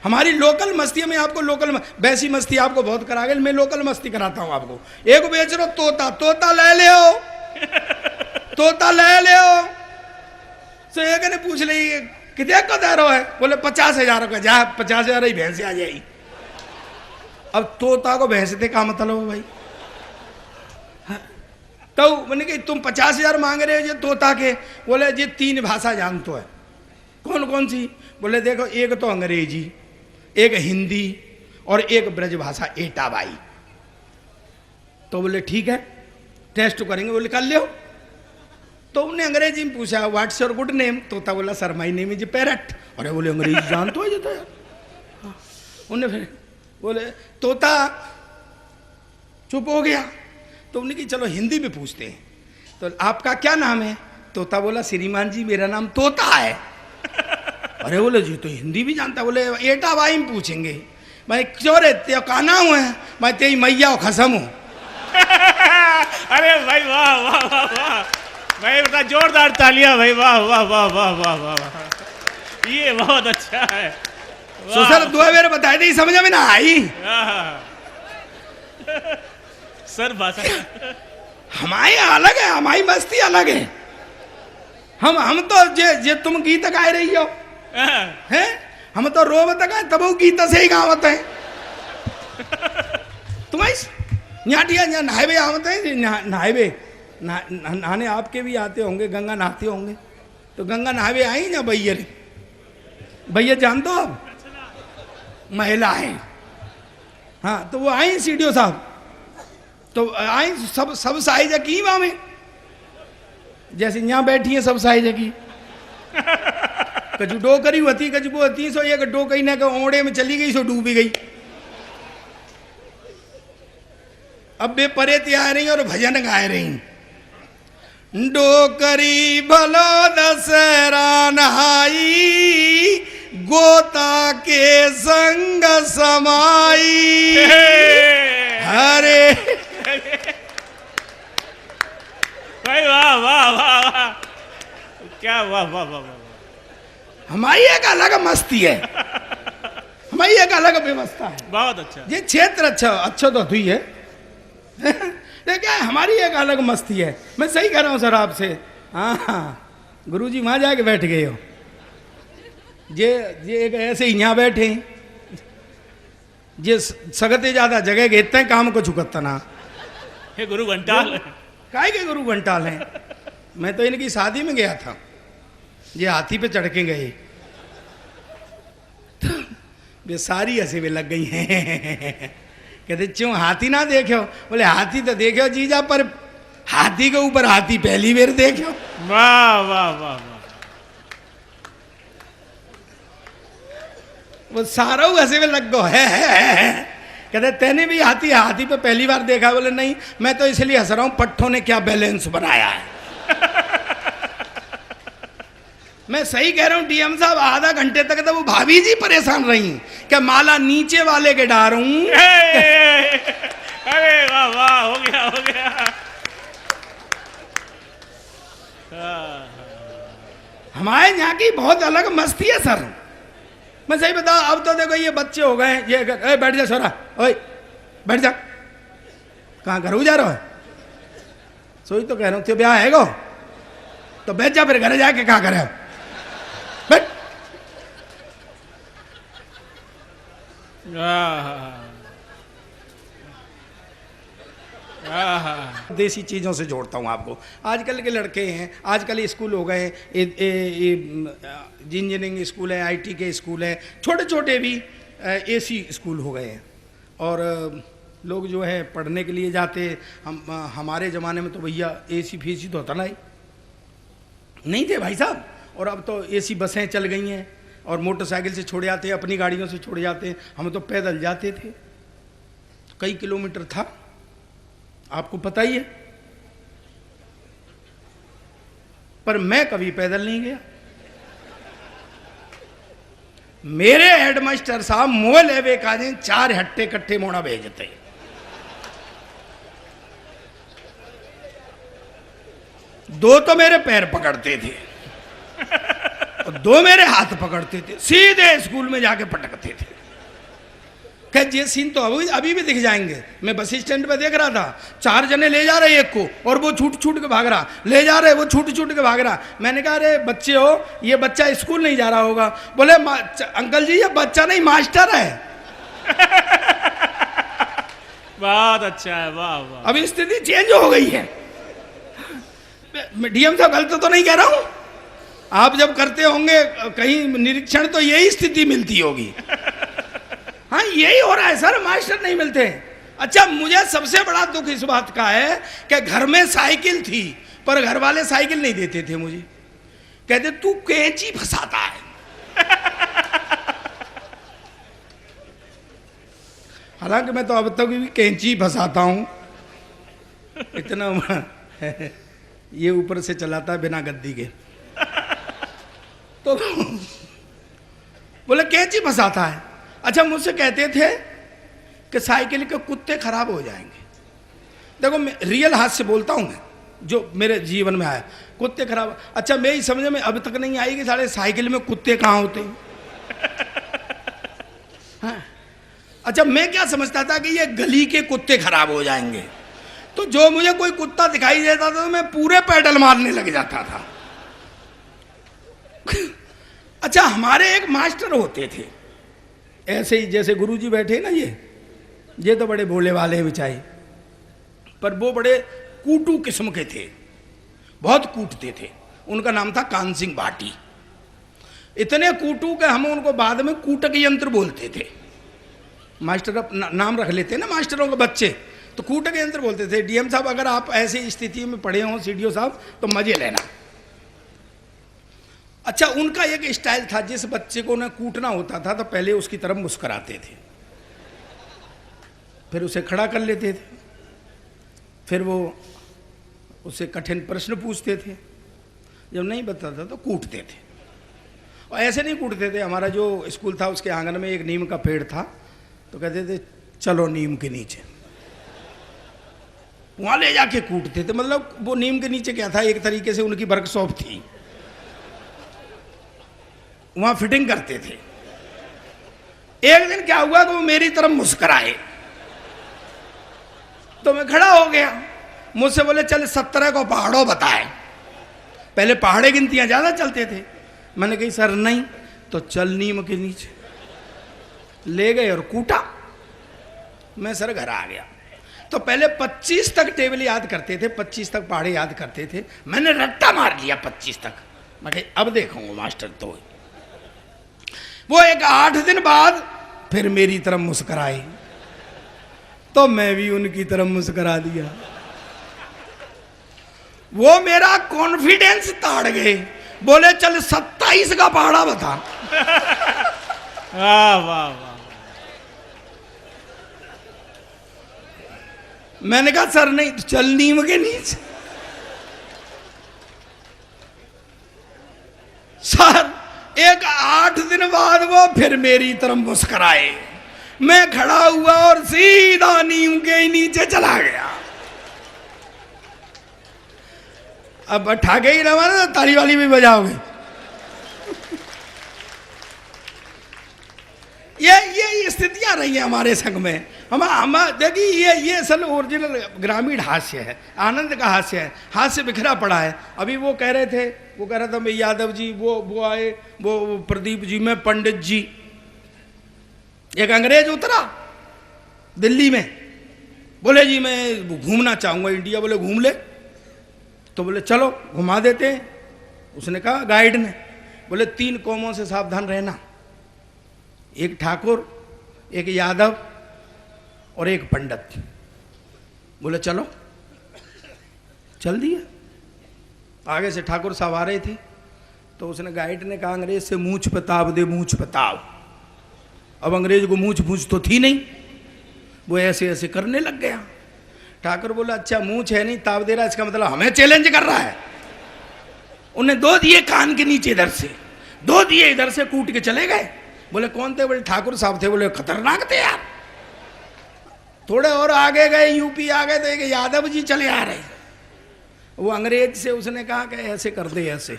हमारी लोकल मस्ती में आपको वैसी मस्ती आपको बहुत करा गई, मैं लोकल मस्ती कराता हूँ आपको। एक बेच रहा तोता, तोता ले ले तोता ले ले तो एक ने पूछ ली कितने का दे रहा है, बोले 50,000 का। जा 50,000 ही भैंस आ जाएगी। अब तोता को भैंस दे का मतलब भाई। तो मैंने कहा तुम 50,000 मांग रहे हो ये तोता के, बोले जी 3 भाषा जानते है। कौन कौन सी? बोले देखो एक तो अंग्रेजी, एक हिंदी और एक ब्रज भाषा एटा बाई। तो बोले ठीक है टेस्ट करेंगे। बोले कर लियो। तो उन्हें अंग्रेजी में पूछा व्हाट्स योर गुड नेम, तोता बोला sir my name is parrot. अरे बोले अंग्रेजी जानते हो जाता यार। उन्हें फिर बोले तोता चुप हो गया। तो उन्हें कि चलो हिंदी में पूछते हैं, तो आपका क्या नाम है? तोता बोला श्रीमान जी मेरा नाम तोता है। अरे बोले जी तो हिंदी भी जानता। बोले एटा बाई में पूछेंगे। मैं क्यों रे ते का नाम है? मैं तेरी मैया और खसम हूँ। अरे भाई वाह वाह वाह वाह भाई, बता जोरदार तालियां भाई, वाह वाह वाह वाह वाह वाह, ये बहुत अच्छा है। तो सर 2 बार बताए थे समझ में ना आई। सर भाषा हमारी अलग है, हमारी मस्ती अलग है। हम तो जे तुम गीत गाए रही हो हैं, हम तो रोवत गाए तब वो गीत से ही गावत है। तुम्हारी यहाँ नहावे आवत है, नहावे नहाने आपके भी आते होंगे, गंगा नहाते होंगे। तो गंगा नहावे आई ना भैया, भैया जान दो आप महिला है। हाँ तो वो आई सीडीओ साहब, तो आई सब साइज की वहां में, जैसे यहाँ बैठी है सब साइज की। कजू डो करी होती, कजू वो होती सो एक डो कहीं ना कहीं ओड़े में चली गई, सो डूबी गई। अब वे परे आ रही और भजन गाए रही। डोकरी भलो दशहरा नहाई, गोता के संग समाई। हरे भाई वाह वाह वाह वाह, क्या वाह वाह वाह वाह। हमारी एक अलग मस्ती है, हमारी एक अलग व्यवस्था है। बहुत अच्छा। ये क्षेत्र अच्छा तो हुई है क्या हमारी एक अलग मस्ती है। मैं सही कह रहा हूँ सर आपसे। हाँ गुरुजी वहां जाके बैठ गए हो, ये एक ऐसे ही यहाँ बैठे, ये सगते ज्यादा जगह गए इतने काम को चुकता ना। हे गुरु घंटाल, काय के गुरु घंटाल हैं। मैं तो इनकी शादी में गया था, ये हाथी पे चढ़ के गए, तो ये सारी हंसी में लग गई हैं। कहते क्यों हाथी ना देखो? बोले हाथी तो देखो जीजा, पर हाथी के ऊपर हाथी पहली बार देखो। वाह वाह वाह वाह। वो सारा हंसी में लग गो है। कहते तेने भी हाथी पे पहली बार देखा? बोले नहीं, मैं तो इसलिए हंस रहा हूं पट्ठों ने क्या बैलेंस बनाया है। मैं सही कह रहा हूं डीएम साहब, आधा घंटे तक तो वो भाभी जी परेशान रही कि माला नीचे वाले के डारूं। अरे वाह वाह, हो गया हो गया। हमारे यहाँ की बहुत अलग मस्ती है सर। मैं सही बताऊं, अब तो देखो ये बच्चे हो गए, ये बैठ जा सोरा, ओए बैठ जा। कहाँ घर जा रहा है? सोई तो कह रहा हूँ तो ब्याह है गो, तो बैठ जा फिर घर जाके कहाँ करे बैठ। देसी चीज़ों से जोड़ता हूँ आपको। आजकल के लड़के हैं, आजकल स्कूल हो गए, इंजीनियरिंग स्कूल है, आईटी के स्कूल है, छोटे छोटे भी एसी स्कूल हो गए हैं। और लोग जो है पढ़ने के लिए जाते। हमारे ज़माने में तो भैया एसी फीसी तो होता नहीं थे भाई साहब। और अब तो एसी बसें चल गई हैं और मोटरसाइकिल से छोड़ जाते हैं, अपनी गाड़ियों से छोड़ जाते हैं। हम तो पैदल जाते थे, कई किलोमीटर था, आपको पता ही है। पर मैं कभी पैदल नहीं गया। मेरे हेडमास्टर साहब मोह लेवे का दिन 4 हट्टे कट्ठे मोड़ा भेजते, दो तो मेरे पैर पकड़ते थे और 2 मेरे हाथ पकड़ते थे, सीधे स्कूल में जाके पटकते थे। कह ये सीन तो अभी अभी भी दिख जाएंगे। मैं बस स्टैंड पे देख रहा था, 4 जने ले जा रहे एक को और वो छूट छूट के भाग रहा, ले जा रहे वो छूट छूट के भाग रहा। मैंने कहा अरे बच्चे हो, ये बच्चा स्कूल नहीं जा रहा होगा। बोले अंकल जी ये बच्चा नहीं मास्टर है। बहुत अच्छा है, वाह वाह। अभी स्थिति चेंज हो गई है। डीएम साहब गलत तो नहीं कह रहा हूं, आप जब करते होंगे कहीं निरीक्षण तो यही स्थिति मिलती होगी। हाँ यही हो रहा है सर, मास्टर नहीं मिलते। अच्छा मुझे सबसे बड़ा दुख इस बात का है कि घर में साइकिल थी पर घर वाले साइकिल नहीं देते थे मुझे, कहते तू कैंची फंसाता है। हालांकि मैं तो अब तक भी कैंची फंसाता हूं, इतना ये ऊपर से चलाता है बिना गद्दी के। तो बोले कैंची फंसाता है। अच्छा मुझसे कहते थे कि साइकिल के कुत्ते खराब हो जाएंगे। देखो मैं रियल हाथ से बोलता हूं, मैं जो मेरे जीवन में आया, कुत्ते खराब। अच्छा मेरी समझ में अब तक नहीं आई कि सारे साइकिल में कुत्ते कहाँ होते हैं। हाँ। अच्छा मैं क्या समझता था कि ये गली के कुत्ते खराब हो जाएंगे, तो जो मुझे कोई कुत्ता दिखाई देता था तो मैं पूरे पैडल मारने लग जाता था। अच्छा हमारे एक मास्टर होते थे ऐसे ही जैसे गुरुजी बैठे ना, ये तो बड़े भोले वाले बिचारे, पर वो बड़े कूटू किस्म के थे, बहुत कूटते थे। उनका नाम था कान सिंह भाटी। इतने कूटू के हम उनको बाद में कूटक यंत्र बोलते थे। मास्टर नाम रख लेते ना मास्टरों के बच्चे, तो कूटक यंत्र बोलते थे। डीएम साहब अगर आप ऐसी स्थिति में पड़े हों सीडीओ साहब तो मजे लेना। अच्छा उनका एक स्टाइल था, जिस बच्चे को उन्हें कूटना होता था तो पहले उसकी तरफ मुस्कुराते थे, फिर उसे खड़ा कर लेते थे, फिर वो उससे कठिन प्रश्न पूछते थे, जब नहीं बताता तो कूटते थे। और ऐसे नहीं कूटते थे, हमारा जो स्कूल था उसके आंगन में एक नीम का पेड़ था, तो कहते थे चलो नीम के नीचे, वहां ले जाके कूटते थे। मतलब वो नीम के नीचे क्या था, एक तरीके से उनकी वर्कशॉप थी, वहां फिटिंग करते थे। एक दिन क्या हुआ कि वो मेरी तरफ मुस्कुराए तो मैं खड़ा हो गया। मुझसे बोले चल 17 को पहाड़ों बताए। पहले पहाड़े गिनतियां ज्यादा चलते थे। मैंने कही सर नहीं, तो चल नीम के नीचे। ले गए और कूटा। मैं सर घर आ गया। तो पहले 25 तक टेबल याद करते थे, 25 तक पहाड़े याद करते थे। मैंने रट्टा मार लिया 25 तक। मैं कही अब देखूंगा मास्टर। तो वो एक 8 दिन बाद फिर मेरी तरफ मुस्कुराए, तो मैं भी उनकी तरफ मुस्कुरा दिया। वो मेरा कॉन्फिडेंस ताड़ गए। बोले चल 27 का पहाड़ा बता। वाह वाह वाह। मैंने कहा सर नहीं, तो चल नीम के नीचे। सर एक 8 दिन बाद वो फिर मेरी तरफ मुस्कुराए। मैं खड़ा हुआ और सीधा नीम के नीचे चला गया। अब ठाके ही रहा ना, ताली वाली भी बजाओगे। ये स्थितियां रही हैं हमारे संग में। हम देखिए ये असल ओरिजिनल ग्रामीण हास्य है, आनंद का हास्य है। हास्य बिखरा पड़ा है। अभी वो कह रहे थे, वो कह रहा था मैं यादव जी, वो आए, वो प्रदीप जी, मैं पंडित जी। एक अंग्रेज उतरा दिल्ली में, बोले जी मैं घूमना चाहूंगा इंडिया। बोले घूम ले। तो बोले चलो घुमा देते हैं। उसने कहा गाइड ने, बोले 3 कौमों से सावधान रहना, एक ठाकुर, एक यादव और एक पंडित। बोले चलो, चल दिया। आगे से ठाकुर साहब आ रहे थे, तो उसने गाइड ने कहा अंग्रेज से मूंछ पताव दे, मूंछ पताव। अब अंग्रेज को मूंछ पूछ तो थी नहीं, वो ऐसे ऐसे करने लग गया। ठाकुर बोला अच्छा मूंछ है नहीं, ताव दे रहा, इसका मतलब हमें चैलेंज कर रहा है। उन्हें 2 दिए कान के नीचे, इधर से 2 दिए, इधर से कूट के चले गए। बोले कौन थे? बोले ठाकुर साहब थे। बोले खतरनाक थे यार। थोड़े और आगे गए, यूपी आ गए, तो एक यादव जी चले आ रहे। वो अंग्रेज से उसने कहा कि ऐसे कर दे, ऐसे।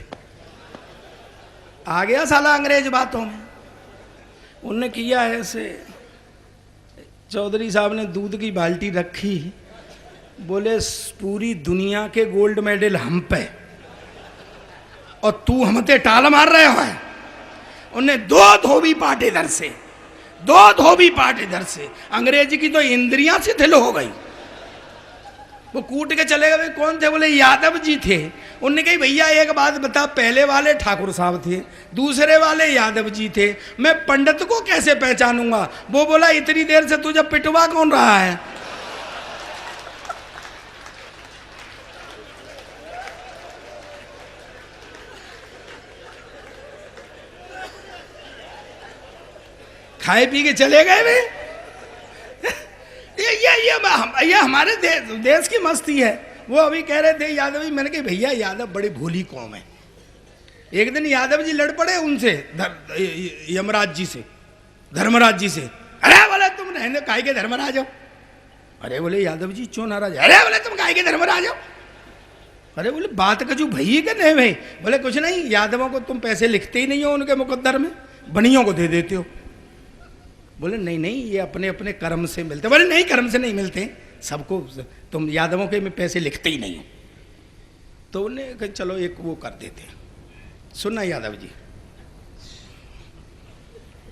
आ गया साला अंग्रेज बातों में। उनने किया ऐसे, चौधरी साहब ने दूध की बाल्टी रखी, बोले पूरी दुनिया के गोल्ड मेडल हम पे और तू हमते टाल मार रहे हो है। उन्हें दो धोबी पाट इधर से, दो धोबी पाट इधर से। अंग्रेजी की तो इंद्रियां शिथिल हो गई। वो कूट के चले गए। कौन थे? बोले यादव जी थे। उनने कही भैया एक बात बता, पहले वाले ठाकुर साहब थे, दूसरे वाले यादव जी थे, मैं पंडित को कैसे पहचानूंगा? वो बोला इतनी देर से तुझे पिटवा कौन रहा है? खाए पी के चले गए वे। ये हमारे देश की मस्ती है। वो अभी कह रहे थे यादव जी, मैंने कहा भैया यादव बड़ी भोली कौम है। एक दिन यादव जी लड़ पड़े उनसे, यमराज जी से, धर्मराज जी से। अरे बोले तुम रहने काहे के धर्मराज हो? अरे बोले यादव जी क्यों नाराज? अरे बोले तुम काहे के धर्मराज हो? अरे बोले बात का जो भैया के नहीं भाई। बोले कुछ नहीं, यादवों को तुम पैसे लिखते ही नहीं हो उनके मुकद्दर में, बनियों को दे देते हो। बोले नहीं नहीं, ये अपने अपने कर्म से मिलते। बोले नहीं, कर्म से नहीं मिलते सबको, तुम यादवों के में पैसे लिखते ही नहीं हो। तो उन्हें कहा चलो एक वो कर देते। सुनना यादव जी,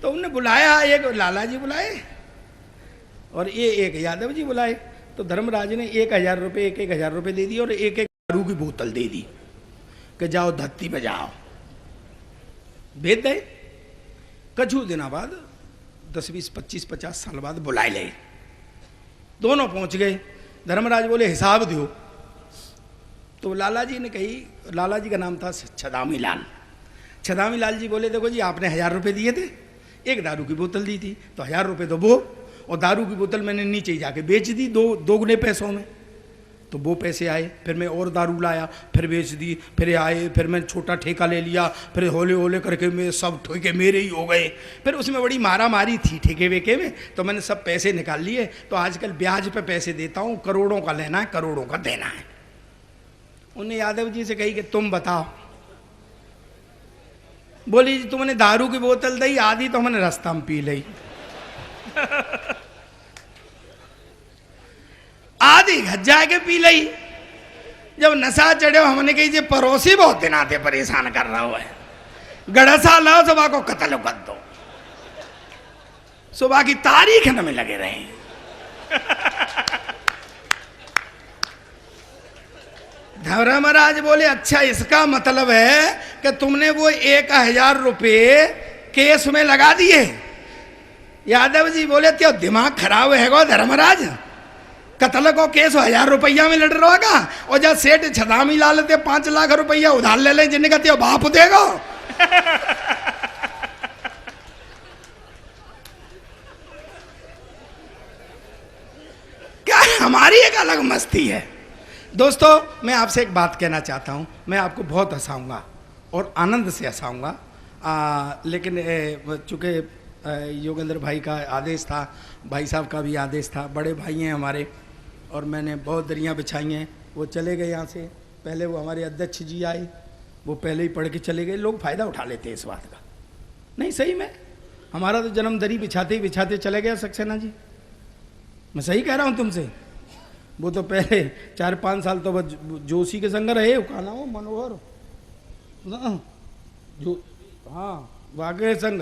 तो उन्हें बुलाया, एक लाला जी बुलाए और ये एक यादव जी बुलाए। तो धर्मराज ने 1000 रुपये, 1-1000 रुपये दे दिए और एक दारू की बोतल दे दी कि जाओ धत्ती पे जाओ। भेज दे। कछु दिनों बाद 10, 20, 25, 50 साल बाद बुलाए ले। दोनों पहुंच गए। धर्मराज बोले हिसाब दो। तो लाला जी ने कही, लाला जी का नाम था छदामी लाल। छदामी लाल जी बोले देखो जी आपने 1000 रुपये दिए थे, एक दारू की बोतल दी थी, तो 1000 रुपये तो वो, और दारू की बोतल मैंने नीचे ही जाके बेच दी दो गुने पैसों में। तो वो पैसे आए, फिर मैं और दारू लाया, फिर बेच दी, फिर आए, फिर मैं छोटा ठेका ले लिया, फिर होले होले करके मैं सब ठेके मेरे ही हो गए। फिर उसमें बड़ी मारा मारी थी ठेके वेके में, तो मैंने सब पैसे निकाल लिए। तो आजकल ब्याज पे पैसे देता हूँ, करोड़ों का लेना है, करोड़ों का देना है। उन्हें यादव जी से कही कि तुम बताओ। बोली जी तुमने दारू की बोतल दी, आधी तो हमने रास्ता में पी ली, आधी घज्जा के पी ली। जब नशा चढ़े हमने कही जे पड़ोसी बहुत दिन आते परेशान कर रहा हुआ है, गड़सा लाओ सुबह को कत्ल कर दो, सुबह की तारीख न में लगे रहे। धर्मराज बोले अच्छा इसका मतलब है कि तुमने वो 1000 रुपये केस में लगा दिए। यादव जी बोले त्यो दिमाग खराब है गो धर्मराज, कत्ल को केस 1000 रुपया में लड़ रहा होगा, और जब सेठ छदामी लाल ते 5 लाख रुपया उधार ले लें जिन्हें कहते हो बाप देगा। क्या हमारी एक अलग मस्ती है। दोस्तों मैं आपसे एक बात कहना चाहता हूं, मैं आपको बहुत हंसाऊंगा और आनंद से हंसाऊंगा, लेकिन चूंकि योगेंद्र भाई का आदेश था, भाई साहब का भी आदेश था, बड़े भाई हैं हमारे, और मैंने बहुत दरियाँ बिछाई हैं। वो चले गए यहाँ से, पहले वो हमारे अध्यक्ष जी आए, वो पहले ही पढ़ के चले गए। लोग फ़ायदा उठा लेते हैं इस बात का। नहीं सही में हमारा तो जन्म दरी बिछाते ही बिछाते चले गया सक्सेना जी, मैं सही कह रहा हूँ तुमसे। वो तो पहले 4-5 साल तो जोशी के संग रहे, का नाम हो मनोहर जो, हाँ वाकई संग,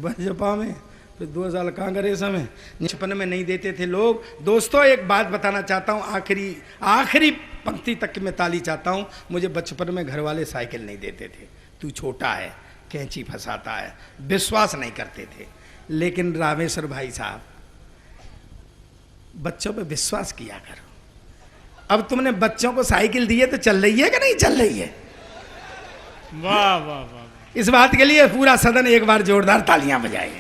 भाजपा में, फिर 2 साल कांग्रेस में, 56 में नहीं देते थे लोग। दोस्तों एक बात बताना चाहता हूँ, आखिरी पंक्ति तक मैं ताली चाहता हूँ। मुझे बचपन में घर वाले साइकिल नहीं देते थे, तू छोटा है, कैंची फंसाता है, विश्वास नहीं करते थे। लेकिन रामेश्वर भाई साहब बच्चों पे विश्वास किया करो। अब तुमने बच्चों को साइकिल दी है तो चल रही है कि नहीं चल रही है? वाह वाह वाह। इस बात के लिए पूरा सदन एक बार जोरदार तालियां बजाए।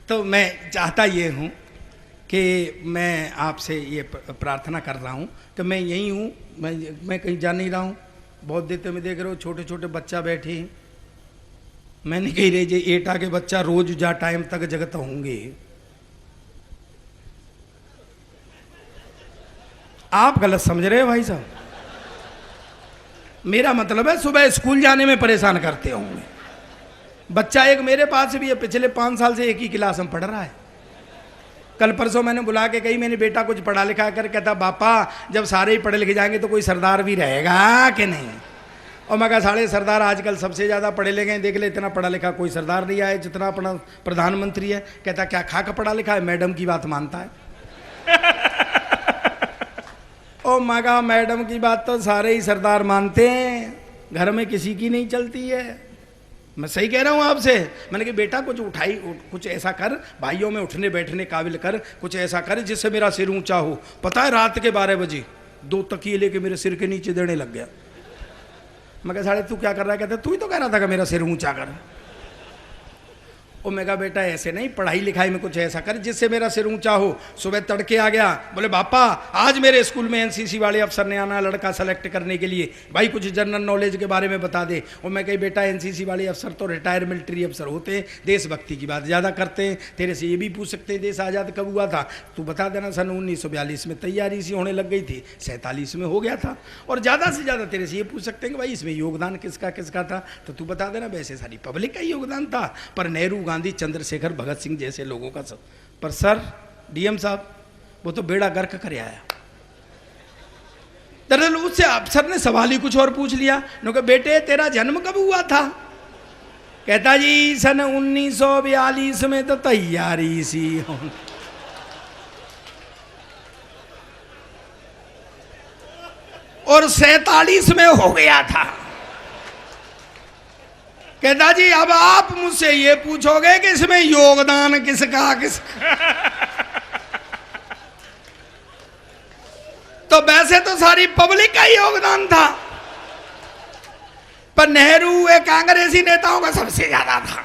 तो मैं चाहता ये हूँ कि मैं आपसे ये प्रार्थना कर रहा हूँ कि मैं यहीं हूँ, मैं कहीं जा नहीं रहा हूँ। बहुत देर में देख रहे हो छोटे छोटे बच्चा बैठे हैं, मैं नहीं कही रही जे एटा के बच्चा रोज जा टाइम तक जगत होंगे। आप गलत समझ रहे हो भाई साहब, मेरा मतलब है सुबह स्कूल जाने में परेशान करते होंगे। बच्चा एक मेरे पास भी है, पिछले 5 साल से एक ही क्लास में पढ़ रहा है। कल परसों मैंने बुला के कही, मैंने बेटा कुछ पढ़ा लिखा कर, कहता पापा जब सारे ही पढ़े लिखे जाएंगे तो कोई सरदार भी रहेगा कि नहीं। और मैं कहा साढ़े सरदार आजकल सबसे ज़्यादा पढ़े लिखे हैं, देख ले इतना पढ़ा लिखा कोई सरदार नहीं आया जितना अपना प्रधानमंत्री है। कहता क्या खा का पढ़ा लिखा है, मैडम की बात मानता है। और मैं कहा मैडम की बात तो सारे ही सरदार मानते हैं, घर में किसी की नहीं चलती है। मैं सही कह रहा हूँ आपसे। मैंने कहा बेटा कुछ कुछ ऐसा कर, भाइयों में उठने बैठने काबिल कर, कुछ ऐसा कर जिससे मेरा सिर ऊंचा हो। पता है रात के 12 बजे 2 तकिए लेके मेरे सिर के नीचे देने लग गया। मैं कहा साढ़े तू क्या कर रहा है? कहता तू ही तो कह रहा था कि मेरा सिर ऊंचा कर। और मैं कहा बेटा ऐसे नहीं, पढ़ाई लिखाई में कुछ ऐसा कर जिससे मेरा सिर ऊंचा हो। सुबह तड़के आ गया, बोले पापा आज मेरे स्कूल में एनसीसी वाले अफसर ने आना लड़का सेलेक्ट करने के लिए, भाई कुछ जनरल नॉलेज के बारे में बता दे। और मैं कही बेटा एनसीसी वाले अफसर तो रिटायर मिलिट्री अफसर होते हैं, देशभक्ति की बात ज़्यादा करते हैं। तेरे से ये भी पूछ सकते हैं देश आज़ाद कब हुआ था, तू बता देना। सन 1942 में तैयारी सी होने लग गई थी, 47 में हो गया था। और ज़्यादा से ज़्यादा तेरे से ये पूछ सकते हैं कि भाई इसमें योगदान किसका किसका था, तो तू बता देना। वैसे सारी पब्लिक का योगदान था, पर नेहरू, गांधी, चंद्रशेखर, भगत सिंह जैसे लोगों का सब। पर सर डीएम साहब वो तो बेड़ा गर्क कर आया। दरअसल उससे अफसर ने सवाल ही कुछ और पूछ लिया। कहा बेटे तेरा जन्म कब हुआ था? कहता जी सन 1942 में तो तैयारी सी हो। और 47 में हो गया था। कहता जी अब आप मुझसे ये पूछोगे कि इसमें योगदान किसका किसका। तो वैसे तो सारी पब्लिक का योगदान था, पर नेहरू एक कांग्रेसी नेताओं का सबसे ज्यादा था।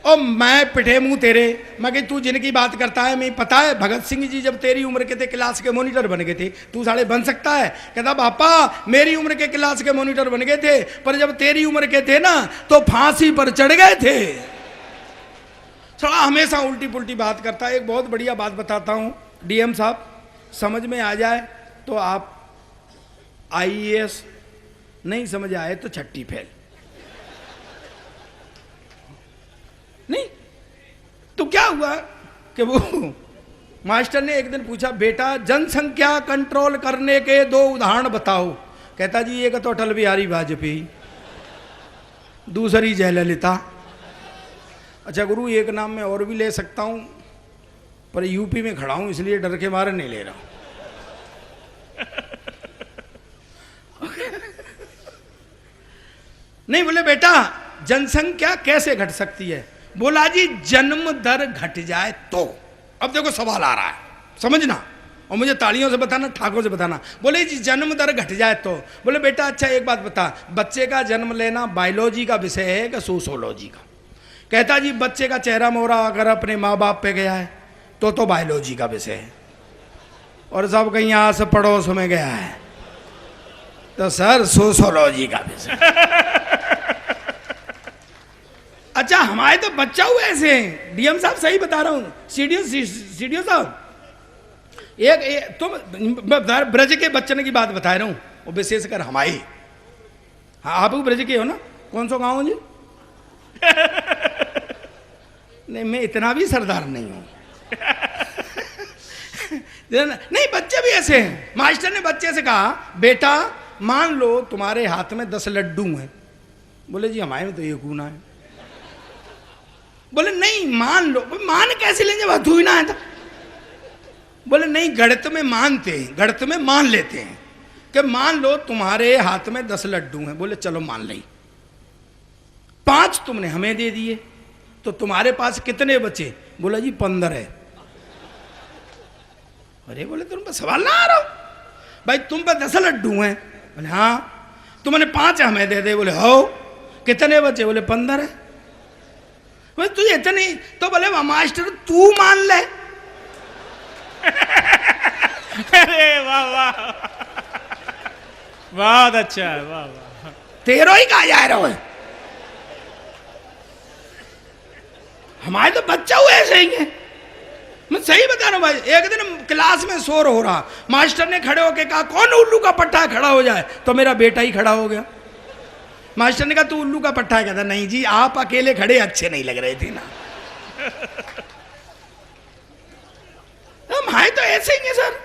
और मैं पिटे मुंह तेरे, मैं कि तू जिनकी बात करता है मैं पता है भगत सिंह जी जब तेरी उम्र के थे क्लास के मॉनिटर बन गए थे, तू साले बन सकता है? कहता पापा मेरी उम्र के क्लास के मॉनिटर बन गए थे, पर जब तेरी उम्र के थे ना तो फांसी पर चढ़ गए थे। थोड़ा हमेशा उल्टी पुल्टी बात करता है। एक बहुत बढ़िया बात बताता हूँ डीएम साहब, समझ में आ जाए तो आप आईएएस, नहीं समझ आए तो छट्टी फेल। नहीं तो क्या हुआ कि वो मास्टर ने एक दिन पूछा बेटा जनसंख्या कंट्रोल करने के 2 उदाहरण बताओ। कहता जी एक तो अटल बिहारी वाजपेयी, दूसरी जयललिता। अच्छा गुरु एक नाम मैं और भी ले सकता हूं, पर यूपी में खड़ा हूं इसलिए डर के मारे नहीं ले रहा हूं। नहीं बोले बेटा जनसंख्या कैसे घट सकती है? बोला जी जन्म दर घट जाए तो। अब देखो सवाल आ रहा है, समझना और मुझे तालियों से बताना, ठाकों से बताना। बोले जी जन्म दर घट जाए तो। बोले बेटा अच्छा एक बात बता, बच्चे का जन्म लेना बायोलॉजी का विषय है कि सोशोलॉजी का? कहता जी बच्चे का चेहरा मोहरा अगर अपने माँ बाप पे गया है तो बायोलॉजी का विषय है, और सब कहीं आस पड़ोस में गया है तो सर सोशोलॉजी का विषय। अच्छा हमारे तो बच्चा हुए ऐसे हैं डीएम साहब, सही बता रहा हूँ। सीडीओ साहब एक तुम ब्रज के बच्चन की बात बता रहा हूँ, वो विशेषकर हमारी। हाँ आप ब्रज के हो ना? कौन सा गाँव जी? नहीं मैं इतना भी सरदार नहीं हूँ। नहीं बच्चे भी ऐसे हैं। मास्टर ने बच्चे से कहा बेटा मान लो तुम्हारे हाथ में 10 लड्डू हैं। बोले जी हमारे में तो 1 गुना है। बोले नहीं मान लो। मान कैसे लेंगे, बात हुई ना है तो। बोले नहीं गणित में मानते हैं, गणित में मान लेते हैं कि मान लो तुम्हारे हाथ में 10 लड्डू हैं। बोले चलो मान ली, 5 तुमने हमें दे दिए तो तुम्हारे पास कितने बचे? बोला जी 15 है। अरे बोले तुम पर सवाल ना आ रहा हो भाई, तुम पर 10 लड्डू हैं। बोले हाँ। तुमने 5 हमें दे दे। बोले हो। कितने बचे? बोले 15 है। बोले तुझे इतने तो बोले मास्टर तू मान ले। अरे वाह वाह, बहुत अच्छा है, वाह वाह। तेरो ही कहा जा रहा है। हमारे तो बच्चा हुए ऐसे ही है। मैं सही बता रहा हूँ भाई। एक दिन क्लास में शोर हो रहा, मास्टर ने खड़े होके कहा कौन उल्लू का पट्टा खड़ा हो जाए, तो मेरा बेटा ही खड़ा हो गया। मास्टर ने कहा तू उल्लू का पट्टा है, कहता नहीं जी आप अकेले खड़े अच्छे नहीं लग रहे थे ना। हम आए तो ऐसे ही है सर।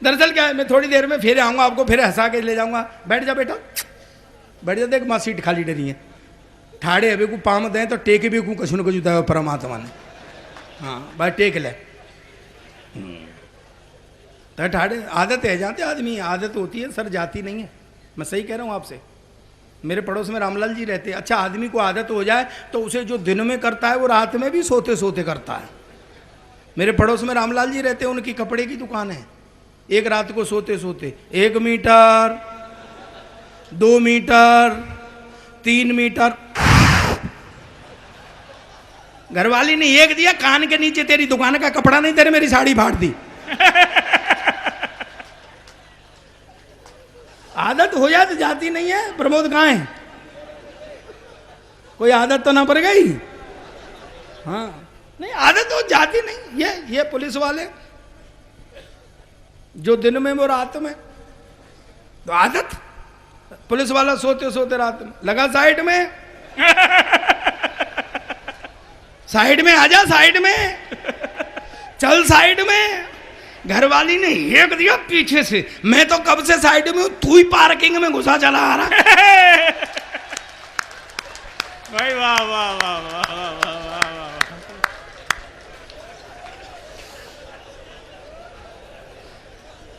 दरअसल क्या है, मैं थोड़ी देर में फिर आऊंगा, आपको फिर हंसा के ले जाऊंगा। बैठ जा बेटा, बैठ जा, देख माँ सीट खाली डरी है। ठाड़े अभी को पाम दें तो टेके भी को कछु न कछु दिया परमात्मा ने। हाँ भाई टेक ले। तो ठाड़े आदत है, जाते आदमी आदत होती है सर, जाती नहीं है। मैं सही कह रहा हूँ आपसे। मेरे पड़ोस में रामलाल जी रहते हैं। अच्छा आदमी को आदत हो जाए तो उसे जो दिन में करता है वो रात में भी सोते सोते करता है। मेरे पड़ोस में रामलाल जी रहते हैं, उनकी कपड़े की दुकान है। एक रात को सोते सोते 1 मीटर 2 मीटर 3 मीटर, घरवाली ने एक दिया, कान के नीचे तेरी दुकान का कपड़ा नहीं, तेरे मेरी साड़ी फाड़ दी। आदत हो जाए तो जाती नहीं है। प्रमोद कहाँ है? कोई आदत तो ना पड़ गई? हाँ नहीं आदत तो जाती नहीं। ये पुलिस वाले जो दिन में वो रात में, तो आदत। पुलिस वाला सोते सोते रात में लगा साइड में, साइड में आजा, साइड में चल, साइड में। घरवाली ने एक दिया पीछे से, मैं तो कब से साइड में हूं, तू ही पार्किंग में घुसा चला आ रहा। भाई वाह वाह वाह वाह वाह वाह वाह वाह।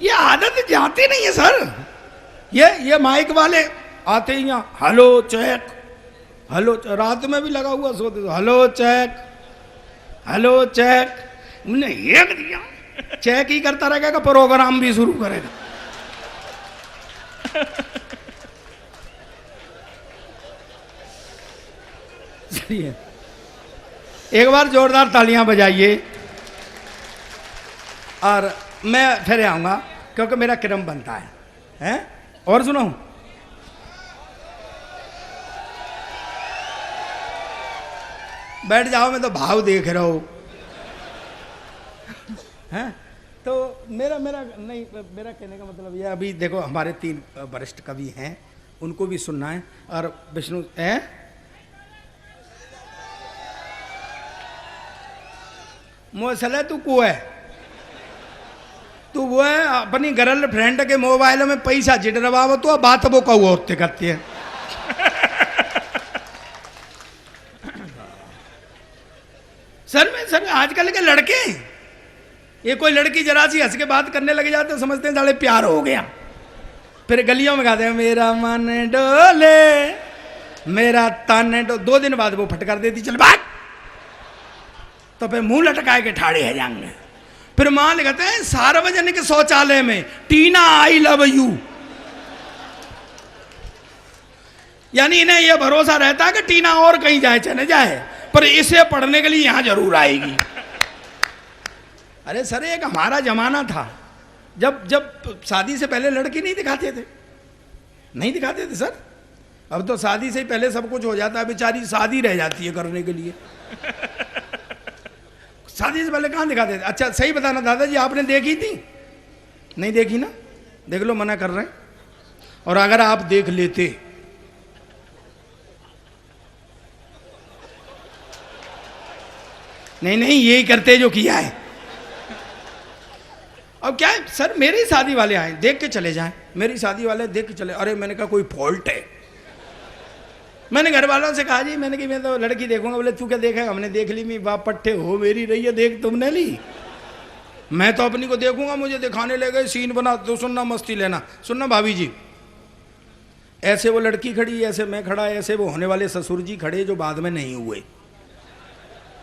ये आदत जाती नहीं है सर। ये माइक वाले आते ही यहाँ हेलो चेक, हेलो रात में भी लगा हुआ सोते तो हेलो चेक, हेलो चेक। उन्हें एक दिया, चेक ही करता रहेगा, प्रोग्राम भी शुरू करेगा। चलिए एक बार जोरदार तालियां बजाइए और मैं फिर आऊंगा क्योंकि मेरा क्रम बनता है, हैं? और सुनो, बैठ जाओ, मैं तो भाव देख रहा हूं। हैं? तो मेरा कहने का मतलब यह, अभी देखो हमारे 3 वरिष्ठ कवि हैं, उनको भी सुनना है। और विष्णु है मोसले तू को है, तू वो है अपनी गर्ल फ्रेंड के मोबाइल में पैसा जिडरवाव तो बात वो कहू होते करती है। सर आजकल के लड़के, ये कोई लड़की जरा सी हंस के बात करने लगे जाते तो समझते हैं साले प्यार हो गया। फिर गलियों में गाते हैं मेरा मन डोले मेरा तन डो, 2 दिन बाद वो फटकार देती चल बात, तो फिर मुंह लटकाए के ठाड़े है जाएंगे। फिर मां लिखते हैं सार्वजनिक शौचालय में टीना आई लव यू, यानी इन्हें यह भरोसा रहता है कि टीना और कहीं जाए चले जाए पर इसे पढ़ने के लिए यहां जरूर आएगी। अरे सर एक हमारा जमाना था जब शादी से पहले लड़की नहीं दिखाते थे सर। अब तो शादी से ही पहले सब कुछ हो जाता है, बेचारी शादी रह जाती है करने के लिए। शादी से पहले कहाँ दिखाते थे? अच्छा सही बताना दादाजी, आपने देखी थी? नहीं देखी ना, देख लो, मना कर रहे हैं। और अगर आप देख लेते, नहीं यही करते जो किया है। अब क्या है सर, मेरी शादी वाले आए देख के चले जाएं, मेरी शादी वाले देख के चले। अरे मैंने कहा कोई फॉल्ट है? मैंने घर वालों से कहा जी, मैंने कि मैं तो लड़की देखूंगा। बोले तू क्या देखेगा? हमने देख ली, मैं बाप पट्टे हो मेरी रही है, देख तुमने ली, मैं तो अपनी को देखूंगा, मुझे दिखाने ले गए सीन बना। तो सुनना मस्ती लेना, सुनना भाभी जी, ऐसे वो लड़की खड़ी, ऐसे मैं खड़ा, ऐसे वो होने वाले ससुर जी खड़े जो बाद में नहीं हुए।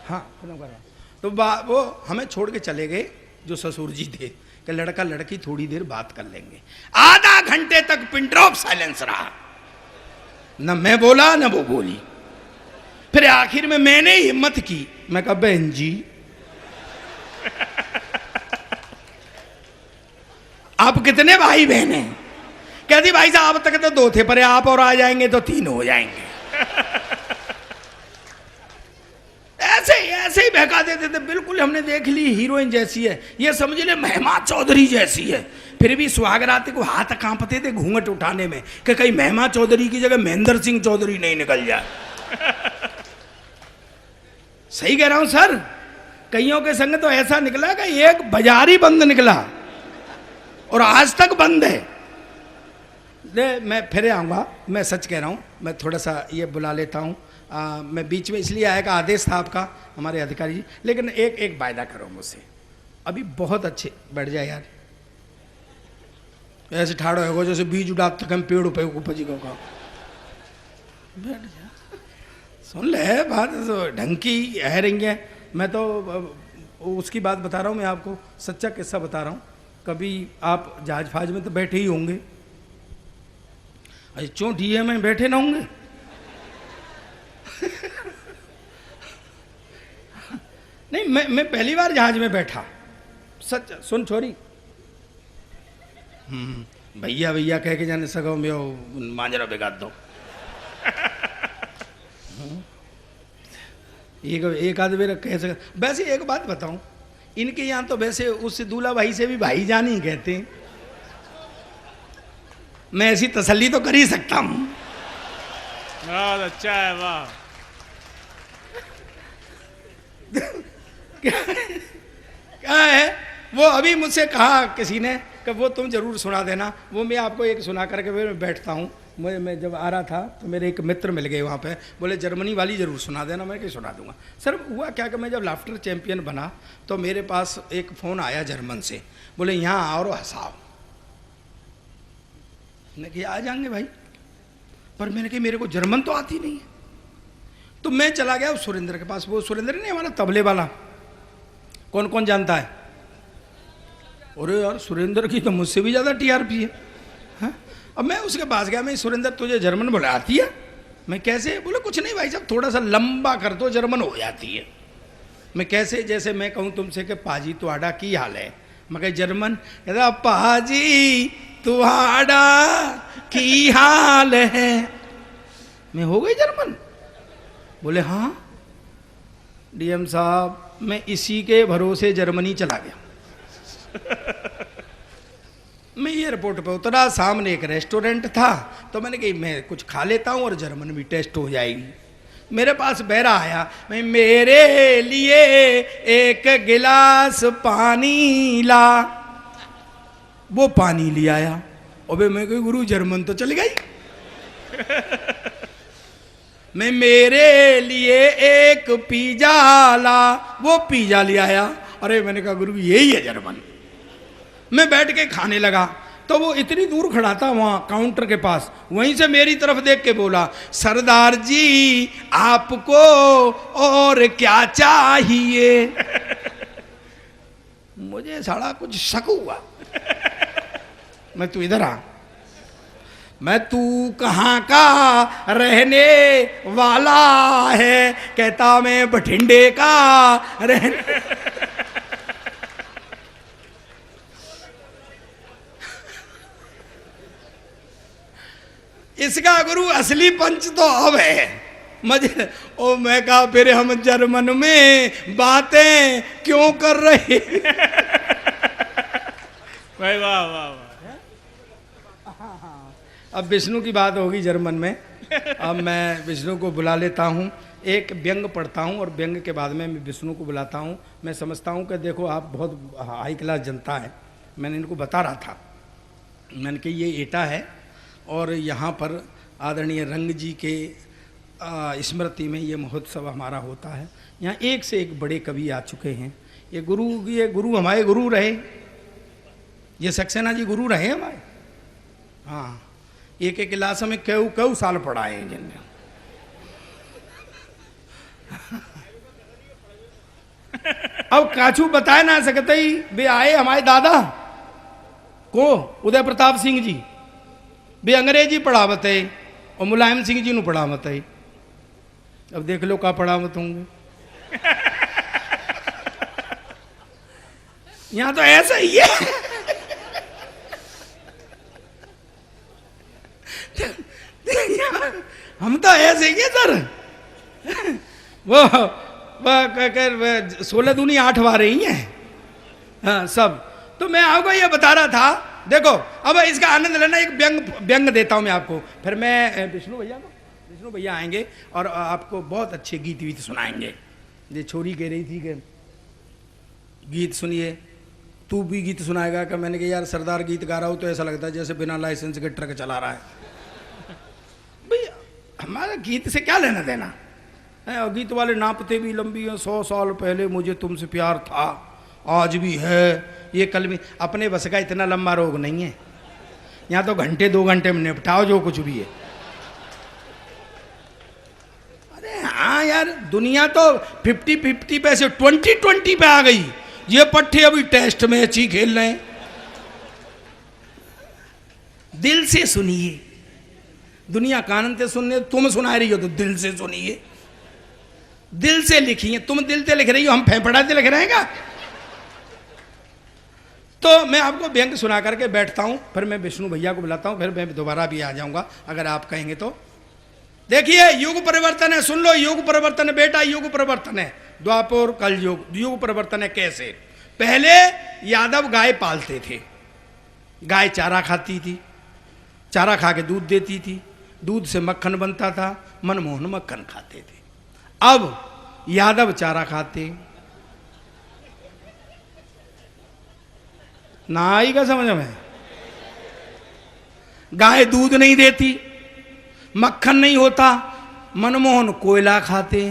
हाँ तो वो हमें छोड़ के चले गए जो ससुर जी थे कि लड़का लड़की थोड़ी देर बात कर लेंगे। आधा घंटे तक पिन ड्रॉप साइलेंस रहा, न मैं बोला न वो बोली। फिर आखिर में मैंने हिम्मत की, मैं कहा बहन जी आप कितने भाई बहन हैं? कहती भाई साहब अब तक तो 2 थे, पर आप और आ जाएंगे तो 3 हो जाएंगे। ऐसे ही बहका देते थे, बिल्कुल हमने देख ली हीरोइन जैसी है, ये समझ ले महिमा चौधरी जैसी है। फिर भी सुहागरात को हाथ कांपते थे घूंघट उठाने में कि कहीं महिमा चौधरी की जगह महेंद्र सिंह चौधरी नहीं निकल जाए। सही कह रहा हूं सर, कईयों के संग तो ऐसा निकला कि एक बाजार ही बंद निकला और आज तक बंद है। मैं फिर आऊँगा, मैं सच कह रहा हूँ, मैं थोड़ा सा ये बुला लेता हूँ। मैं बीच में इसलिए आया कि आदेश था आपका, हमारे अधिकारी जी, लेकिन एक वायदा करो मुझसे, अभी बहुत अच्छे बैठ जाए यार, ऐसे ठाड़ो है जैसे बीज उड़ाते तक हम पेड़ पे उपजी को कहा, बैठ जा, सुन ले बात तो ढंग की है रही है। मैं तो उसकी बात बता रहा हूँ, मैं आपको सच्चा किस्सा बता रहा हूँ। कभी आप जहाज फाज में तो बैठे ही होंगे, अरे चोटी है मैं बैठे ना होंगे। नहीं, मैं पहली बार जहाज में बैठा, सच सुन छोरी, भैया भैया कह के जाने सको मैं मांजरा बिगाड़ दो। एक आध बेर कह सक। वैसे एक बात बताऊं, इनके यहाँ तो वैसे उस दूल्हा भाई से भी भाईजान ही कहते हैं। मैं ऐसी तसल्ली तो कर ही सकता हूं। बहुत अच्छा है, वाह। क्या है वो, अभी मुझसे कहा किसी ने कि वो तुम जरूर सुना देना। वो मैं आपको एक सुना करके मैं बैठता हूँ। मैं जब आ रहा था तो मेरे एक मित्र मिल गए वहाँ पे, बोले जर्मनी वाली ज़रूर सुना देना। मैं क्या सुना दूंगा सर। हुआ क्या कि मैं जब लाफ्टर चैंपियन बना तो मेरे पास एक फ़ोन आया जर्मन से, बोले यहाँ आओ और हंसाओ। मैंने कहा आ जाएंगे भाई, पर मैंने कहा मेरे को जर्मन तो आती नहीं है। तो मैं चला गया उस सुरेंद्र के पास। वो सुरेंद्र नहीं हमारा तबले वाला, कौन कौन जानता है? अरे यार सुरेंद्र की तो मुझसे भी ज़्यादा टीआरपी है। हाँ? अब मैं उसके पास गया, मैं सुरेंद्र तुझे जर्मन बोले आती है? मैं कैसे? बोले कुछ नहीं भाई साहब, थोड़ा सा लंबा कर दो जर्मन हो जाती है। मैं कैसे? जैसे मैं कहूँ तुमसे कि पाजी तुहाड़ा की हाल है, मैं कह जर्मन, कहता पाजी तुहाड़ा की हाल है। मैं हो गई जर्मन। बोले हाँ डीएम साहब, मैं इसी के भरोसे जर्मनी चला गया। मैं एयरपोर्ट पे उतरा, सामने एक रेस्टोरेंट था, तो मैंने कहा मैं कुछ खा लेता हूँ और जर्मन भी टेस्ट हो जाएगी। मेरे पास बहरा आया, मैं मेरे लिए एक गिलास पानी ला। वो पानी ले आया। अबे मैं कही गुरु जर्मन तो चल गई। मैं मेरे लिए एक पिज्जा ला। वो पिज्जा ले आया। अरे मैंने कहा गुरु यही है जर्मन। मैं बैठ के खाने लगा तो वो इतनी दूर खड़ा था वहां काउंटर के पास, वहीं से मेरी तरफ देख के बोला, सरदार जी आपको और क्या चाहिए? मुझे साला कुछ शक हुआ। मैं तू इधर आ। मैं तू कहाँ का रहने वाला है? कहता मैं बठिंडे का रहने। इसका गुरु असली पंच तो अब है मजे। ओ मैं कहा फिर हम जर्मन में बातें क्यों कर रहे? भाई वाह वाह वाह। अब विष्णु की बात होगी जर्मन में। अब मैं विष्णु को बुला लेता हूँ, एक व्यंग पढ़ता हूँ और व्यंग के बाद में मैं विष्णु को बुलाता हूँ। मैं समझता हूँ कि देखो आप बहुत हाई क्लास जनता है। मैंने इनको बता रहा था, मैंने कहा ये एटा है और यहाँ पर आदरणीय रंग जी के स्मृति में ये महोत्सव हमारा होता है। यहाँ एक से एक बड़े कवि आ चुके हैं। ये गुरु हमारे गुरु रहे, ये सक्सेना जी गुरु रहे हमारे। हाँ, एक एक क्लास में कऊ साल पढ़ाए हैं जिनने। अब काछू बताए ना सकते ही वे आए हमारे दादा को उदय प्रताप सिंह जी, वे अंग्रेजी पढ़ावत है और मुलायम सिंह जी ने पढ़ावत है। अब देख लो का पढ़ावत होंगे। यहां तो ऐसा ही है। हम तो ऐसे ही है सर। 16 दूनी 8 बार रही हैं, हाँ सब। तो मैं आपको ये बता रहा था, देखो अब इसका आनंद लेना। एक व्यंग देता हूँ मैं आपको, फिर मैं विष्णु भैया आएंगे और आपको बहुत अच्छे गीत वीत सुनाएंगे। ये छोरी कह रही थी कि गीत सुनिए, तू भी गीत सुनाएगा? कि मैंने कहा यार सरदार गीत गा रहा हूँ तो ऐसा लगता है जैसे बिना लाइसेंस के ट्रक चला रहा है। भैया हमारा गीत से क्या लेना देना है? और गीत वाले नापते भी लंबी हैं, 100 साल पहले मुझे तुमसे प्यार था, आज भी है, ये कल भी। अपने बस का इतना लंबा रोग नहीं है, यहाँ तो घंटे 2 घंटे में निपटाओ जो कुछ भी है। अरे हाँ यार, दुनिया तो 50-50 पे से 20-20 पे आ गई। ये पट्टे अभी टेस्ट मैच ही खेल रहे हैं। दिल से सुनिए, दुनिया कानन से सुनने, तुम सुना रही हो तो दिल से सुनिए, दिल से लिखिए। तुम दिल से लिख रही हो, हम फेफड़ा से लिख रहे हैं क्या? तो मैं आपको व्यंग सुना करके बैठता हूं, फिर मैं विष्णु भैया को बुलाता हूं, फिर मैं दोबारा भी आ जाऊंगा अगर आप कहेंगे तो। देखिए युग परिवर्तन है, सुन लो, युग परिवर्तन है बेटा, युग परिवर्तन है। द्वापर कल युग परिवर्तन है। कैसे? पहले यादव गाय पालते थे, गाय चारा खाती थी, चारा खा के दूध देती थी, दूध से मक्खन बनता था, मनमोहन मक्खन खाते थे। अब यादव चारा खाते, ना आएगा समझ में? गाय दूध नहीं देती, मक्खन नहीं होता, मनमोहन कोयला खाते।